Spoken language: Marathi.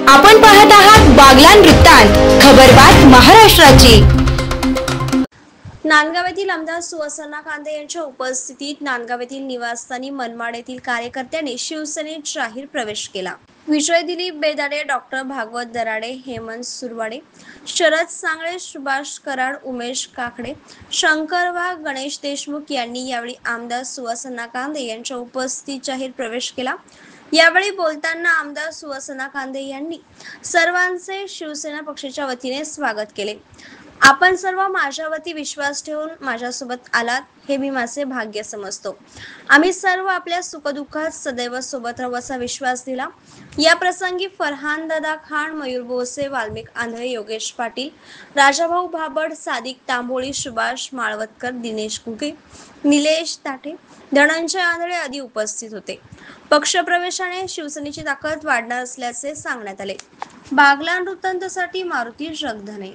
आपण पाहत आहात बागलाण वृत्तांत, खबरबात महाराष्ट्राची। नांदगाव येथील आमदार सुहास कांदे यांच्या उपस्थितीत नांदगाव येथील निवासस्थानी मनमाड येथील कार्यकर्त्यांनी शिवसेनेत जाहीर प्रवेश केला। विजय दिलीप बेदाडे, डॉक्टर भागवत दराडे, हेमंत सुरवाडे, शरद सांगळे, सुभाष कराड, उमेश काकडे, शंकर वाघ, गणेश देशमुख यांनी यावेळी आमदार सुहास कांदे यांच्या उपस्थितीत जाहीर प्रवेश केला। यावेळी बोलताना आमदार सुहास कांदे यांनी सर्वांचे शिवसेना पक्षाच्या वतीने स्वागत केले। आपण सर्व माझ्यावरती विश्वास ठेवून माझ्यासोबत आलात हे मी माझे भाग्य समजतो। आम्ही सर्व आपल्या सुखदुःखात सदैव सोबत राहू असा विश्वास दिला। या प्रसंगी फरहान दादा खान, मयूर बोसे, वाल्मिक आंधळे, योगेश पाटील, राजाभाऊ भाबड, सादिक तांबोळी, सुभाष माळवतकर, दिनेश घुगे, निलेश ताठे, धनंजय आंधळे आदी उपस्थित होते। पक्षप्रवेशाने शिवसेनेची ताकद वाढणार असल्याचे सांगण्यात आले। बागलाण वृत्तांतसाठी मारुती जगधने।